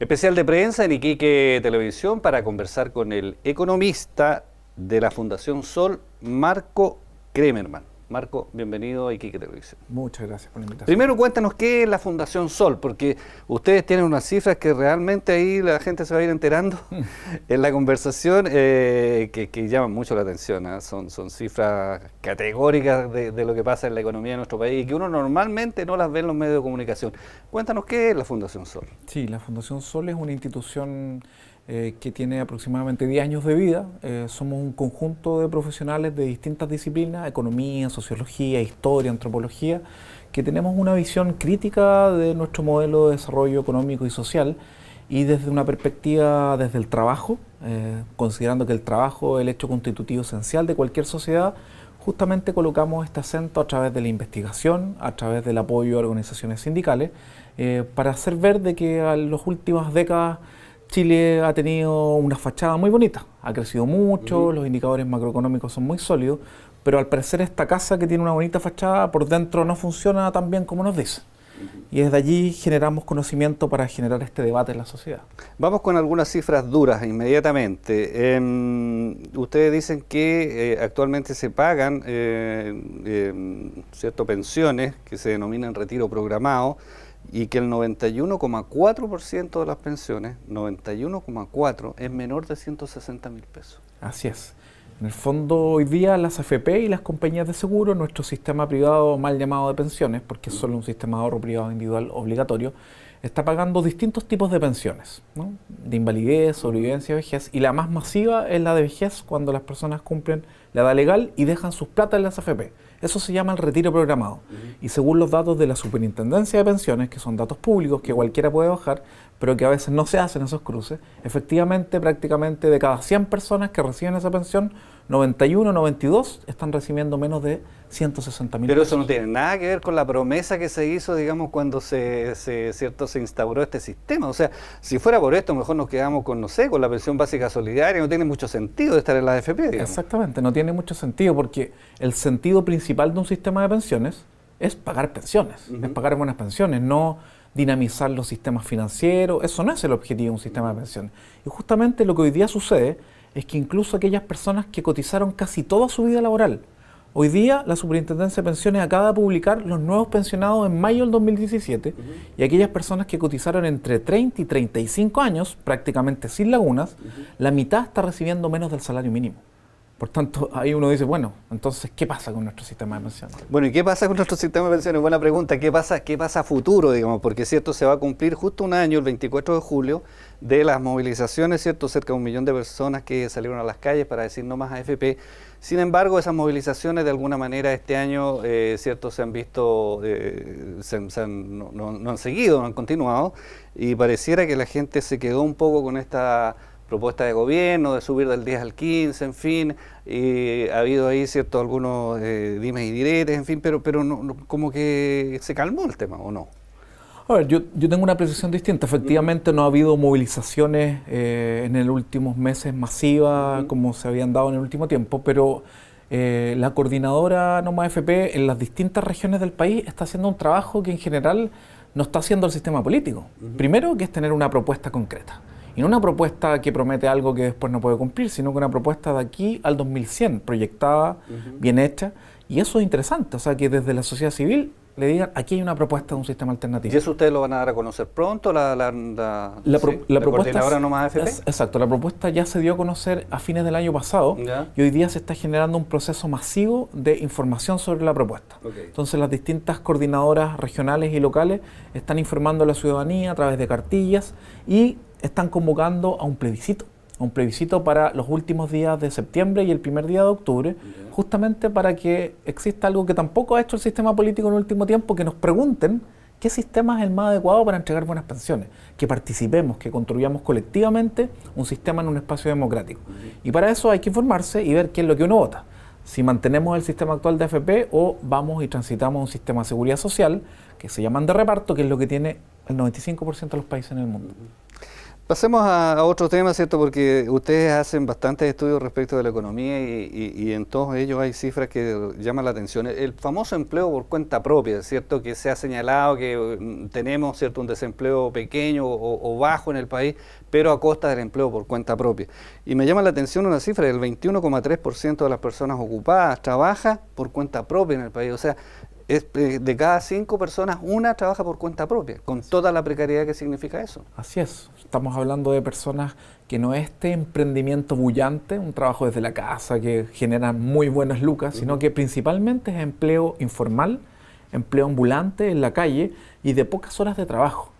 Especial de prensa en Iquique Televisión para conversar con el economista de la Fundación Sol, Marco Kremerman. Marco, bienvenido a Iquique Televisión. Muchas gracias por la invitación. Primero cuéntanos qué es la Fundación Sol, porque ustedes tienen unas cifras que realmente ahí la gente se va a ir enterando en la conversación que llaman mucho la atención, ¿eh? Son cifras categóricas de lo que pasa en la economía de nuestro país y que uno normalmente no las ve en los medios de comunicación. Cuéntanos qué es la Fundación Sol. Sí, la Fundación Sol es una institución que tiene aproximadamente 10 años de vida. Somos un conjunto de profesionales de distintas disciplinas, economía, sociología, historia, antropología, que tenemos una visión crítica de nuestro modelo de desarrollo económico y social y desde una perspectiva desde el trabajo, considerando que el trabajo es el hecho constitutivo esencial de cualquier sociedad. Justamente colocamos este acento a través de la investigación, a través del apoyo a organizaciones sindicales, para hacer ver de que en las últimas décadas Chile ha tenido una fachada muy bonita, ha crecido mucho, los indicadores macroeconómicos son muy sólidos, pero al parecer esta casa que tiene una bonita fachada por dentro no funciona tan bien como nos dice. Y desde allí generamos conocimiento para generar este debate en la sociedad. Vamos con algunas cifras duras inmediatamente. Ustedes dicen que actualmente se pagan ciertas pensiones que se denominan retiro programado y que el 91,4% de las pensiones, 91,4%, es menor de 160.000 pesos. Así es. En el fondo, hoy día las AFP y las compañías de seguro, nuestro sistema privado mal llamado de pensiones, porque es solo un sistema de ahorro privado individual obligatorio, está pagando distintos tipos de pensiones, ¿no? De invalidez, sobrevivencia, vejez, y la más masiva es la de vejez, cuando las personas cumplen la edad legal y dejan sus plata en las AFP. Eso se llama el retiro programado. Y según los datos de la Superintendencia de Pensiones, que son datos públicos que cualquiera puede bajar, pero que a veces no se hacen esos cruces, efectivamente prácticamente de cada 100 personas que reciben esa pensión, 91, 92 están recibiendo menos de 160.000 Pero pesos. eso no tiene nada que ver con la promesa que se hizo, digamos, cuando se instauró este sistema. O sea, si fuera por esto, mejor nos quedamos con, no sé, con la pensión básica solidaria. No tiene mucho sentido estar en la AFP, digamos. Exactamente, no tiene mucho sentido porque el sentido principal de un sistema de pensiones es pagar pensiones, es pagar buenas pensiones, no dinamizar los sistemas financieros. Eso no es el objetivo de un sistema de pensiones. Y justamente lo que hoy día sucede es que incluso aquellas personas que cotizaron casi toda su vida laboral, hoy día la Superintendencia de Pensiones acaba de publicar los nuevos pensionados en mayo del 2017 y aquellas personas que cotizaron entre 30 y 35 años, prácticamente sin lagunas, la mitad está recibiendo menos del salario mínimo. Por tanto, ahí uno dice, bueno, entonces, ¿qué pasa con nuestro sistema de pensiones? Bueno, ¿y qué pasa con nuestro sistema de pensiones? Buena pregunta. ¿Qué pasa a futuro, digamos? Porque, cierto, se va a cumplir justo un año, el 24 de julio, de las movilizaciones, cierto, cerca de 1 millón de personas que salieron a las calles para decir no más AFP. Sin embargo, esas movilizaciones, de alguna manera, este año, cierto, se han visto, no han seguido, no han continuado, y pareciera que la gente se quedó un poco con esta propuesta de gobierno, de subir del 10 al 15, en fin, y ha habido ahí, cierto, algunos dimes y diretes, en fin, pero no, como que se calmó el tema, ¿o no? A ver, yo tengo una apreciación distinta. Efectivamente no ha habido movilizaciones en los últimos meses masivas como se habían dado en el último tiempo, pero la coordinadora No Más AFP en las distintas regiones del país está haciendo un trabajo que en general no está haciendo el sistema político. Primero, que es tener una propuesta concreta. Y no una propuesta que promete algo que después no puede cumplir, sino que una propuesta de aquí al 2100, proyectada, bien hecha. Y eso es interesante, o sea, que desde la sociedad civil le digan, aquí hay una propuesta de un sistema alternativo. ¿Y eso ustedes lo van a dar a conocer pronto, la propuesta coordinadora No Más AFP? Exacto, la propuesta ya se dio a conocer a fines del año pasado y hoy día se está generando un proceso masivo de información sobre la propuesta. Entonces las distintas coordinadoras regionales y locales están informando a la ciudadanía a través de cartillas y están convocando a un plebiscito para los últimos días de septiembre y el primer día de octubre, justamente para que exista algo que tampoco ha hecho el sistema político en el último tiempo, que nos pregunten qué sistema es el más adecuado para entregar buenas pensiones, que participemos, que construyamos colectivamente un sistema en un espacio democrático. Y para eso hay que informarse y ver qué es lo que uno vota. Si mantenemos el sistema actual de AFP o vamos y transitamos un sistema de seguridad social, que se llaman de reparto, que es lo que tiene el 95% de los países en el mundo. Pasemos a otro tema, ¿cierto? Porque ustedes hacen bastantes estudios respecto de la economía y en todos ellos hay cifras que llaman la atención. El famoso empleo por cuenta propia, ¿cierto? Que se ha señalado que tenemos, ¿cierto?, un desempleo pequeño o bajo en el país, pero a costa del empleo por cuenta propia. Y me llama la atención una cifra, el 21,3% de las personas ocupadas trabaja por cuenta propia en el país. O sea, de cada 5 personas, una trabaja por cuenta propia, con toda la precariedad que significa eso. Así es, estamos hablando de personas que no es este emprendimiento bullante, un trabajo desde la casa que genera muy buenas lucas, sino que principalmente es empleo informal, empleo ambulante en la calle y de pocas horas de trabajo.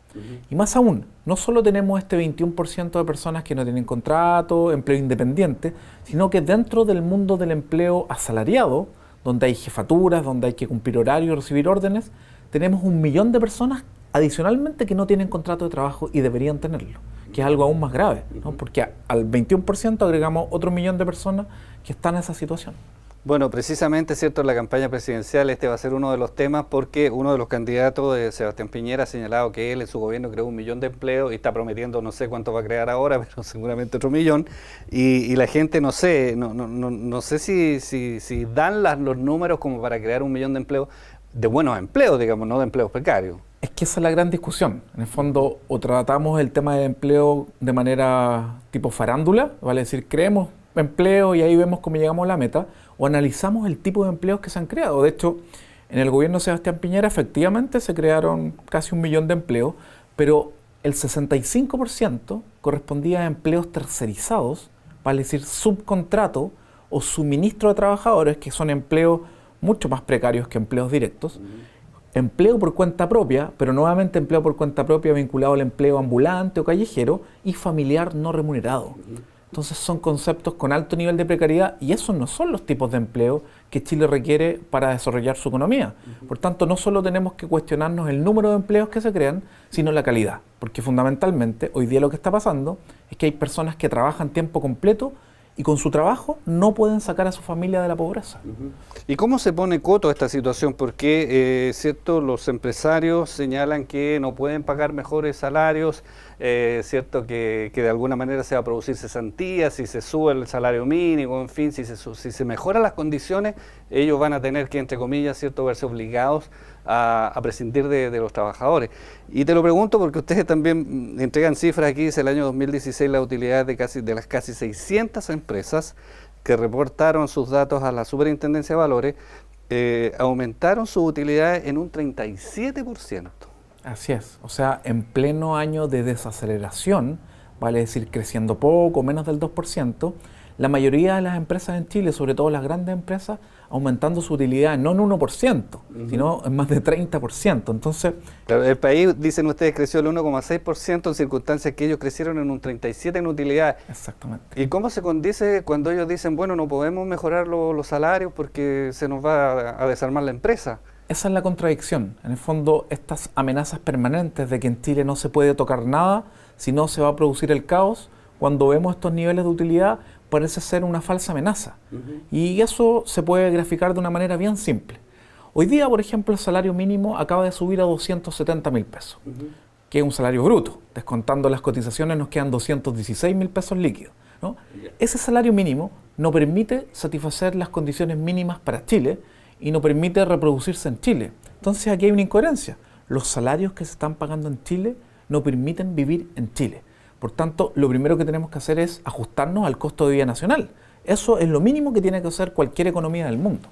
Y más aún, no solo tenemos este 21% de personas que no tienen contrato, empleo independiente, sino que dentro del mundo del empleo asalariado, donde hay jefaturas, donde hay que cumplir horarios, recibir órdenes, tenemos 1 millón de personas adicionalmente que no tienen contrato de trabajo y deberían tenerlo, que es algo aún más grave, ¿no? Porque al 21% agregamos otro 1 millón de personas que están en esa situación. Bueno, precisamente, ¿cierto?, en la campaña presidencial este va a ser uno de los temas porque uno de los candidatos, Sebastián Piñera, ha señalado que él en su gobierno creó 1 millón de empleos y está prometiendo no sé cuánto va a crear ahora, pero seguramente otro 1 millón. Y la gente no sé si dan los números como para crear 1 millón de empleos, de buenos empleos, digamos, no de empleos precarios. Es que esa es la gran discusión. En el fondo, o tratamos el tema del empleo de manera tipo farándula, vale decir, creemos empleo y ahí vemos cómo llegamos a la meta, o analizamos el tipo de empleos que se han creado. De hecho, en el gobierno de Sebastián Piñera efectivamente se crearon casi 1 millón de empleos, pero el 65% correspondía a empleos tercerizados, vale decir subcontrato o suministro de trabajadores, que son empleos mucho más precarios que empleos directos. Empleo por cuenta propia, pero nuevamente empleo por cuenta propia vinculado al empleo ambulante o callejero y familiar no remunerado. Entonces son conceptos con alto nivel de precariedad y esos no son los tipos de empleo que Chile requiere para desarrollar su economía. Por tanto, no solo tenemos que cuestionarnos el número de empleos que se crean, sino la calidad. Porque fundamentalmente, hoy día lo que está pasando es que hay personas que trabajan tiempo completo y con su trabajo no pueden sacar a su familia de la pobreza. ¿Y cómo se pone coto a esta situación? Porque, cierto, los empresarios señalan que no pueden pagar mejores salarios, cierto, que de alguna manera se va a producir cesantías, si se sube el salario mínimo, en fin, si se mejoran las condiciones, ellos van a tener que, entre comillas, cierto, verse obligados a prescindir de los trabajadores. Y te lo pregunto porque ustedes también entregan cifras aquí, dice el año 2016 la utilidad de las casi 600 empresas que reportaron sus datos a la Superintendencia de Valores, aumentaron su utilidad en un 37%. Así es, o sea, en pleno año de desaceleración, vale decir creciendo poco, menos del 2%, la mayoría de las empresas en Chile, sobre todo las grandes empresas, aumentando su utilidad no en 1%, sino en más de 30%. Entonces, claro, el país, dicen ustedes, creció el 1,6% en circunstancias que ellos crecieron en un 37% en utilidad. Exactamente. ¿Y cómo se condice cuando ellos dicen, bueno, no podemos mejorar los salarios porque se nos va a desarmar la empresa? Esa es la contradicción. En el fondo, estas amenazas permanentes de que en Chile no se puede tocar nada, si no se va a producir el caos, cuando vemos estos niveles de utilidad, parece ser una falsa amenaza. Y eso se puede graficar de una manera bien simple. Hoy día, por ejemplo, el salario mínimo acaba de subir a 270.000 pesos, que es un salario bruto. Descontando las cotizaciones nos quedan 216.000 pesos líquidos, ¿no? Ese salario mínimo no permite satisfacer las condiciones mínimas para Chile y no permite reproducirse en Chile. Entonces aquí hay una incoherencia. Los salarios que se están pagando en Chile no permiten vivir en Chile. Por tanto, lo primero que tenemos que hacer es ajustarnos al costo de vida nacional. Eso es lo mínimo que tiene que hacer cualquier economía del mundo.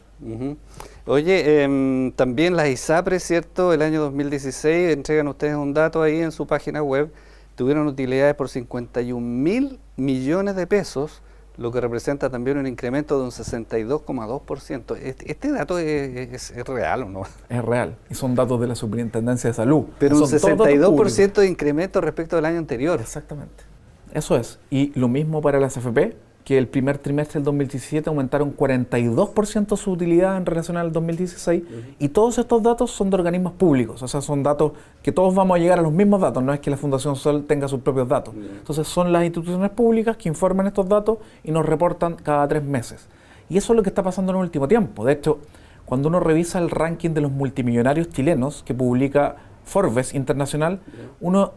Oye, también las ISAPRES, ¿cierto? El año 2016, entregan ustedes un dato ahí en su página web, tuvieron utilidades por 51.000 millones de pesos, lo que representa también un incremento de un 62,2%. ¿Este dato es real o no? Es real, y son datos de la Superintendencia de Salud. Pero un 62% de incremento respecto del año anterior. Exactamente. Eso es. Y lo mismo para las AFP, que el primer trimestre del 2017 aumentaron 42% su utilidad en relación al 2016, y todos estos datos son de organismos públicos, o sea, son datos que todos vamos a llegar a los mismos datos, no es que la Fundación Sol tenga sus propios datos. Entonces son las instituciones públicas que informan estos datos y nos reportan cada 3 meses. Y eso es lo que está pasando en el último tiempo. De hecho, cuando uno revisa el ranking de los multimillonarios chilenos que publica Forbes Internacional, uno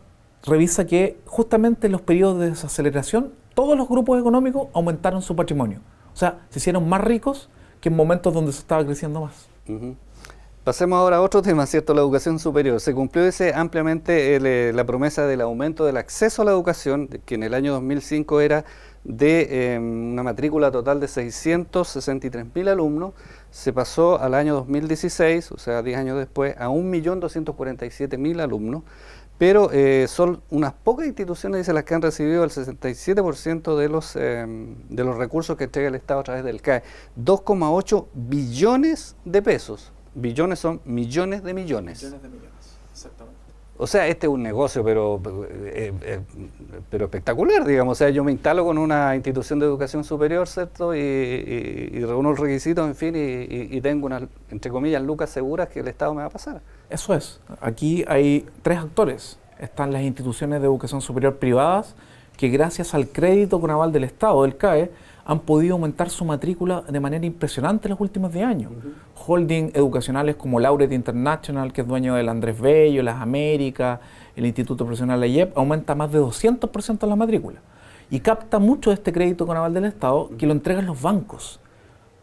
revisa que justamente en los periodos de desaceleración todos los grupos económicos aumentaron su patrimonio. O sea, se hicieron más ricos que en momentos donde se estaba creciendo más. Uh-huh. Pasemos ahora a otro tema, ¿cierto? La educación superior. Se cumplió ampliamente la promesa del aumento del acceso a la educación, que en el año 2005 era de una matrícula total de 663.000 alumnos, se pasó al año 2016, o sea, 10 años después, a 1.247.000 alumnos, pero son unas pocas instituciones, dice, las que han recibido el 67% de los recursos que entrega el Estado a través del CAE. 2,8 billones de pesos. Billones son millones de millones. Millones de millones, exactamente. O sea, este es un negocio, pero espectacular, digamos. O sea, yo me instalo con una institución de educación superior, ¿cierto? Y reúno los requisitos, en fin, y tengo unas, entre comillas, lucas seguras que el Estado me va a pasar. Eso es. Aquí hay tres actores. Están las instituciones de educación superior privadas, que gracias al crédito con aval del Estado, del CAE, han podido aumentar su matrícula de manera impresionante en los últimos 10 años. Holding educacionales como Laureate International, que es dueño del Andrés Bello, las Américas, el Instituto Profesional de IEP, aumenta más de 200% la matrícula. Y capta mucho de este crédito con aval del Estado que lo entregan los bancos.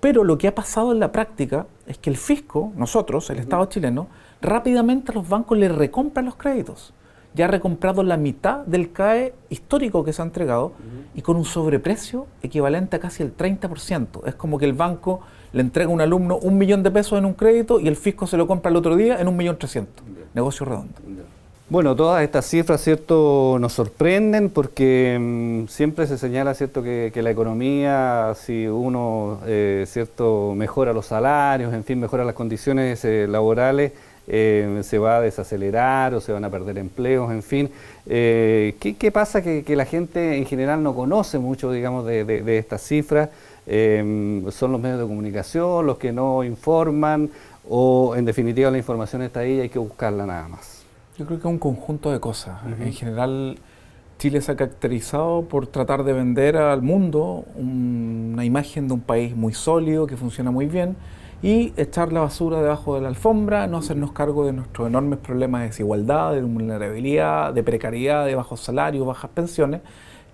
Pero lo que ha pasado en la práctica es que el fisco, nosotros, el Estado chileno, rápidamente a los bancos le recompran los créditos. Ya ha recomprado la mitad del CAE histórico que se ha entregado y con un sobreprecio equivalente a casi el 30%. Es como que el banco le entrega a un alumno 1 millón de pesos en un crédito y el fisco se lo compra el otro día en 1.300.000. Negocio redondo. Bueno, todas estas cifras, ¿cierto?, nos sorprenden porque siempre se señala, ¿cierto?, que la economía, si uno, ¿cierto?, mejora los salarios, en fin, mejora las condiciones laborales, se va a desacelerar o se van a perder empleos, en fin. ¿Qué pasa que la gente en general no conoce mucho, digamos, de estas cifras? ¿Son los medios de comunicación los que no informan o en definitiva la información está ahí y hay que buscarla nada más? Yo creo que es un conjunto de cosas. En general, Chile se ha caracterizado por tratar de vender al mundo una imagen de un país muy sólido, que funciona muy bien, y echar la basura debajo de la alfombra, no hacernos cargo de nuestros enormes problemas de desigualdad, de vulnerabilidad, de precariedad, de bajos salarios, bajas pensiones,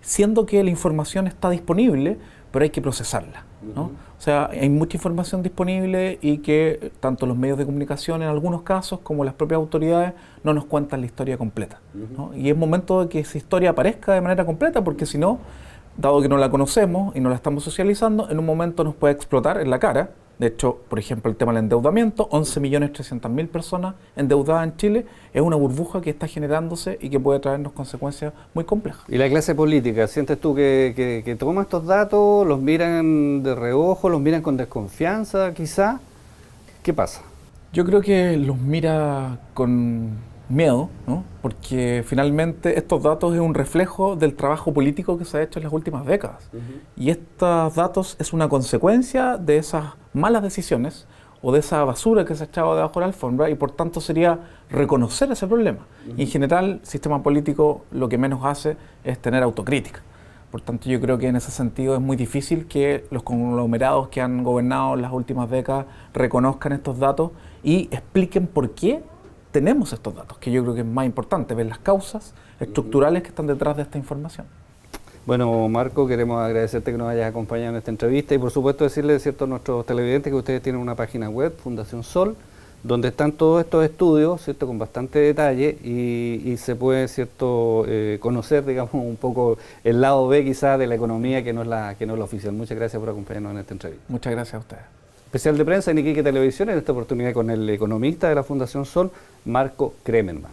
siendo que la información está disponible, pero hay que procesarla, ¿no? O sea, hay mucha información disponible y que tanto los medios de comunicación en algunos casos como las propias autoridades no nos cuentan la historia completa, ¿no? Y es momento de que esa historia aparezca de manera completa, porque si no, dado que no la conocemos y no la estamos socializando, en un momento nos puede explotar en la cara. De hecho, por ejemplo, el tema del endeudamiento, 11.300.000 personas endeudadas en Chile, es una burbuja que está generándose y que puede traernos consecuencias muy complejas. ¿Y la clase política? ¿Sientes tú que toma estos datos, los miran de reojo, los miran con desconfianza quizá? ¿Qué pasa? Yo creo que los mira con miedo, ¿no? Porque finalmente estos datos es un reflejo del trabajo político que se ha hecho en las últimas décadas. Y estos datos es una consecuencia de esas malas decisiones o de esa basura que se ha echado debajo de la alfombra y por tanto sería reconocer ese problema. Y en general el sistema político lo que menos hace es tener autocrítica. Por tanto yo creo que en ese sentido es muy difícil que los conglomerados que han gobernado en las últimas décadas reconozcan estos datos y expliquen por qué tenemos estos datos, que yo creo que es más importante, ver las causas estructurales que están detrás de esta información. Bueno, Marco, queremos agradecerte que nos hayas acompañado en esta entrevista y por supuesto decirle, ¿cierto?, a nuestros televidentes que ustedes tienen una página web, Fundación Sol, donde están todos estos estudios, ¿cierto?, con bastante detalle y se puede, ¿cierto?, conocer, digamos, un poco el lado B quizás de la economía que no es la oficial. Muchas gracias por acompañarnos en esta entrevista. Muchas gracias a ustedes. Especial de prensa en Iquique Televisión, en esta oportunidad con el economista de la Fundación Sol, Marco Kremerman.